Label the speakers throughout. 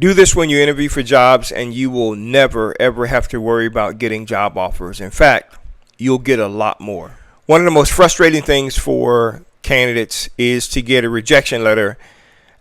Speaker 1: Do this when you interview for jobs, and you will never, ever have to worry about getting job offers. In fact, you'll get a lot more. One of the most frustrating things for candidates is to get a rejection letter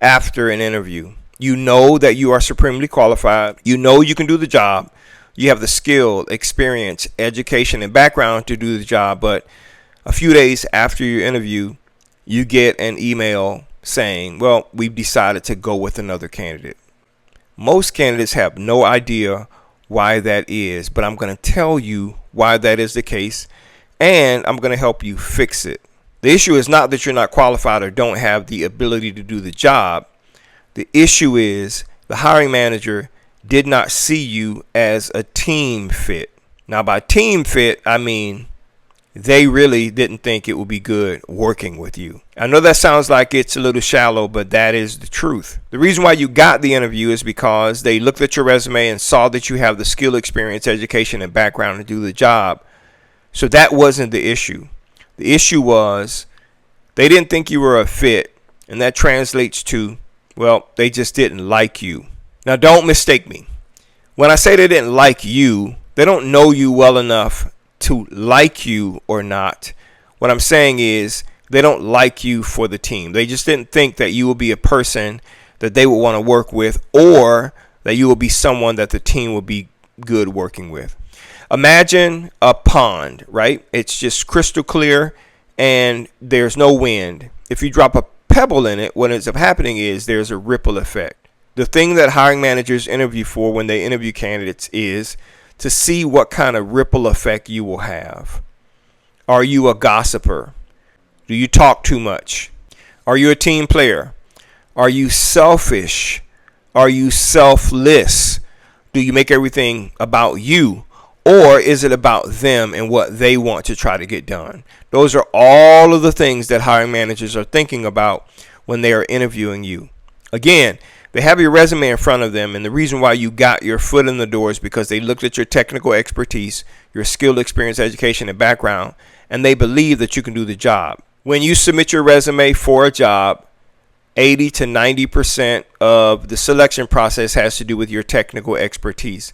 Speaker 1: after an interview. You know that you are supremely qualified. You know you can do the job. You have the skill, experience, education, and background to do the job. But a few days after your interview, you get an email saying, well, we've decided to go with another candidate. Most candidates have no idea why that is, but I'm going to tell you why that is the case, and I'm going to help you fix it. The issue is not that you're not qualified or don't have the ability to do the job. The issue is the hiring manager did not see you as a team fit. Now, by team fit, I mean they really didn't think it would be good working with you. I know that sounds like it's a little shallow, but that is the truth. The reason why you got the interview is because they looked at your resume and saw that you have the skill, experience, education, and background to do the job. So that wasn't the issue. The issue was they didn't think you were a fit, and that translates to, well, they just didn't like you. Now, don't mistake me. When I say they didn't like you, they don't know you well enough to like you or not. What I'm saying is they don't like you for the team. They just didn't think that you would be a person that they would want to work with, or that you will be someone that the team will be good working with. Imagine a pond, right? It's just crystal clear and there's no wind. If you drop a pebble in it, what ends up happening is there's a ripple effect. The thing that hiring managers interview for when they interview candidates is to see what kind of ripple effect you will have. Are you a gossiper? Do you talk too much? Are you a team player? Are you selfish? Are you selfless? Do you make everything about you? Or is it about them and what they want to try to get done? Those are all of the things that hiring managers are thinking about when they are interviewing you. Again, they have your resume in front of them, and the reason why you got your foot in the door is because they looked at your technical expertise, your skill, experience, education, and background, and they believe that you can do the job. When you submit your resume for a job, 80 to 90% of the selection process has to do with your technical expertise.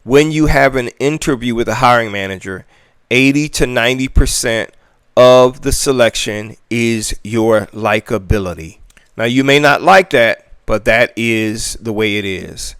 Speaker 1: When you have an interview with a hiring manager, 80 to 90% of the selection is your likability. Now, you may not like that, but that is the way it is.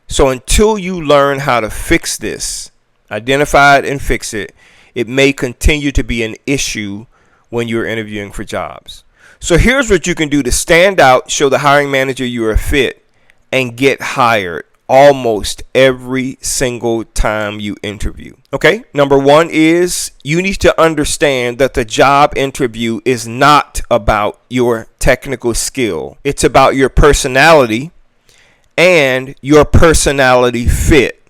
Speaker 1: So until you learn how to fix this, identify it and fix it, it may continue to be an issue when you're interviewing for jobs. So here's what you can do to stand out, show the hiring manager you're a fit, and get hired almost every single time you interview. Okay, number one is you need to understand that the job interview is not about your technical skill. It's about your personality and your personality fit.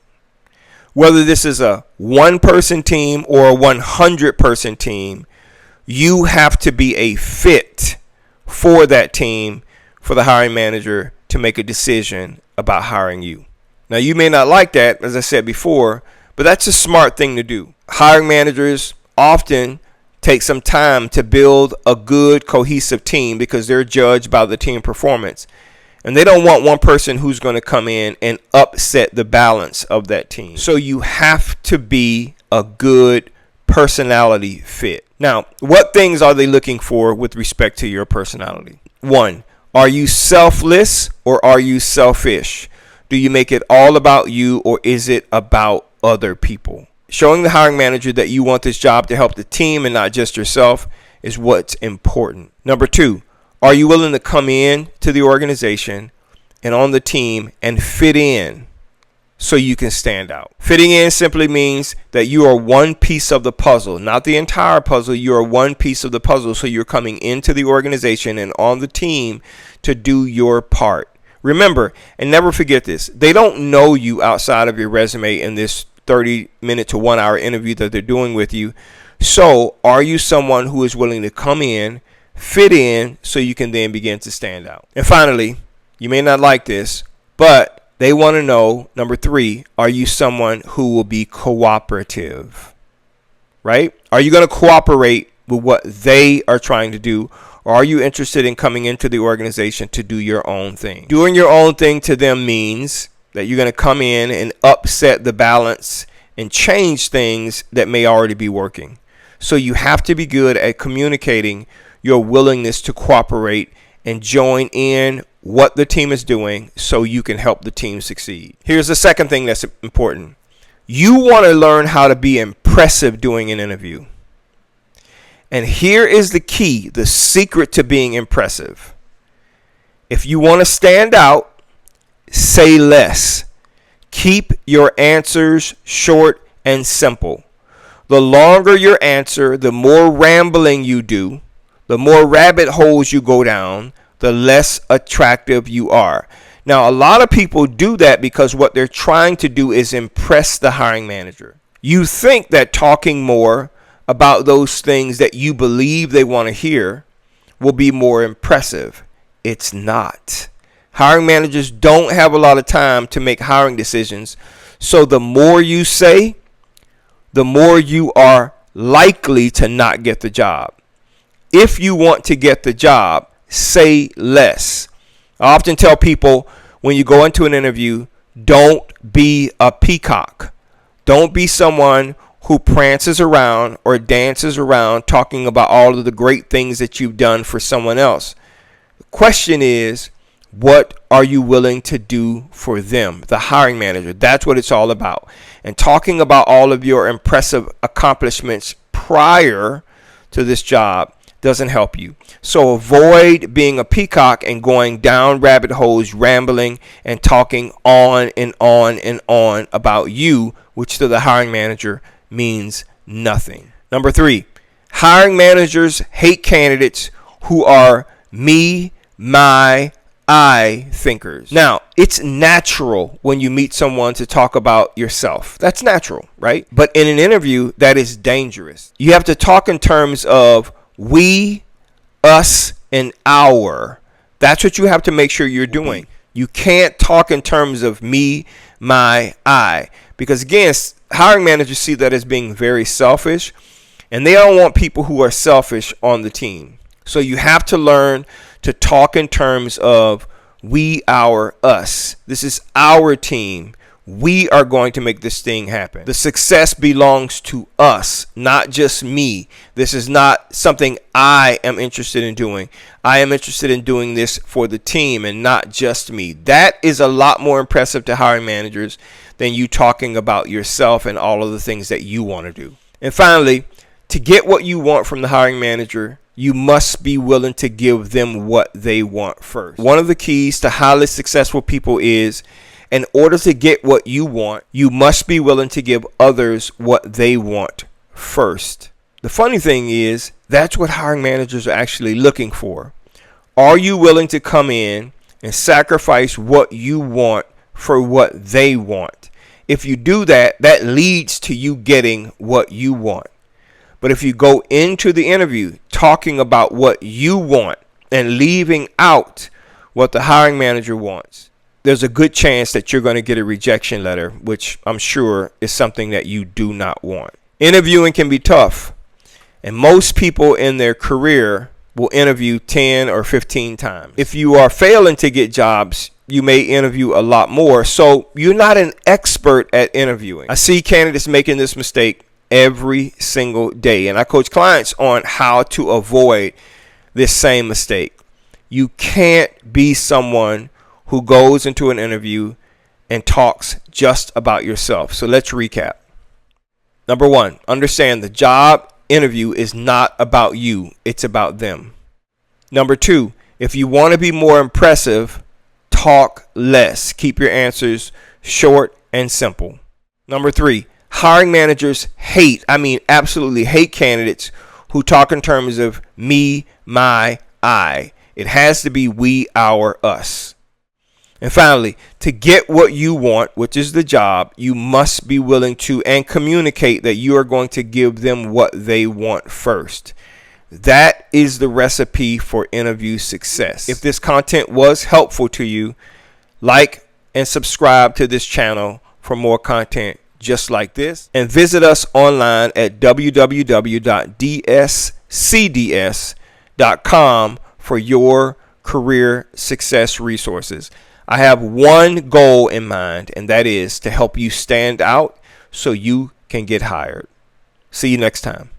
Speaker 1: Whether this is a one-person team or a 100-person team, you have to be a fit for that team for the hiring manager to make a decision about hiring you. Now, you may not like that, as I said before, but that's a smart thing to do. Hiring managers often take some time to build a good, cohesive team because they're judged by the team performance. And they don't want one person who's going to come in and upset the balance of that team. So you have to be a good personality fit. Now, what things are they looking for with respect to your personality? One, are you selfless or are you selfish? Do you make it all about you, or is it about other people? Showing the hiring manager that you want this job to help the team and not just yourself is what's important. Number two, are you willing to come in to the organization and on the team and fit in so you can stand out? Fitting in simply means that you are one piece of the puzzle, not the entire puzzle. You are one piece of the puzzle, so you're coming into the organization and on the team to do your part. Remember, and never forget this, they don't know you outside of your resume in this 30-minute to 1 hour interview that they're doing with you. So are you someone who is willing to come in, fit in, so you can then begin to stand out? And finally, you may not like this, but they want to know, number three, are you someone who will be cooperative? Right? Are you going to cooperate with what they are trying to do? Or are you interested in coming into the organization to do your own thing? Doing your own thing to them means that you're going to come in and upset the balance and change things that may already be working. So you have to be good at communicating your willingness to cooperate and join in what the team is doing so you can help the team succeed. Here's the second thing that's important. You want to learn how to be impressive during an interview. And here is the key, the secret to being impressive. If you want to stand out, say less. Keep your answers short and simple. The longer your answer, the more rambling you do, the more rabbit holes you go down, the less attractive you are. Now, a lot of people do that because what they're trying to do is impress the hiring manager. You think that talking more about those things that you believe they want to hear will be more impressive. It's not. Hiring managers don't have a lot of time to make hiring decisions. So the more you say, the more you are likely to not get the job. If you want to get the job, say less. I often tell people when you go into an interview, don't be a peacock. Don't be someone who prances around or dances around talking about all of the great things that you've done for someone else. The question is, what are you willing to do for them, the hiring manager? That's what it's all about. And talking about all of your impressive accomplishments prior to this job doesn't help you. So avoid being a peacock and going down rabbit holes, rambling and talking on and on and on about you, which to the hiring manager means nothing. Number 3, hiring managers hate candidates who are me, my, I thinkers. Now, it's natural when you meet someone to talk about yourself. That's natural, right? But in an interview, that is dangerous. You have to talk in terms of we, us, and our. That's what you have to make sure you're doing. You can't talk in terms of me, my, I. Because again, hiring managers see that as being very selfish, and they don't want people who are selfish on the team. So you have to learn to talk in terms of we, our, us. This is our team. We are going to make this thing happen. The success belongs to us, not just me. This is not something I am interested in doing. I am interested in doing this for the team and not just me. That is a lot more impressive to hiring managers than you talking about yourself and all of the things that you want to do. And finally, to get what you want from the hiring manager, you must be willing to give them what they want first. One of the keys to highly successful people is, in order to get what you want, you must be willing to give others what they want first. The funny thing is, that's what hiring managers are actually looking for. Are you willing to come in and sacrifice what you want for what they want? If you do that, that leads to you getting what you want. But if you go into the interview talking about what you want and leaving out what the hiring manager wants, there's a good chance that you're going to get a rejection letter, which I'm sure is something that you do not want. Interviewing can be tough, and most people in their career will interview 10 or 15 times. If you are failing to get jobs, you may interview a lot more, so you're not an expert at interviewing. I see candidates making this mistake every single day, and I coach clients on how to avoid this same mistake. You can't be someone who goes into an interview and talks just about yourself. So let's recap. Number 1, understand the job interview is not about you. It's about them. Number 2, if you want to be more impressive, talk less. Keep your answers short and simple. Number 3, hiring managers absolutely hate candidates who talk in terms of me, my, I. It has to be we, our, us. And finally, to get what you want, which is the job, you must be willing to and communicate that you are going to give them what they want first. That is the recipe for interview success. If this content was helpful to you, like and subscribe to this channel for more content just like this. And visit us online at www.dscds.com careersuccessresources.com for your career success resources. I have one goal in mind, and that is to help you stand out so you can get hired. See you next time.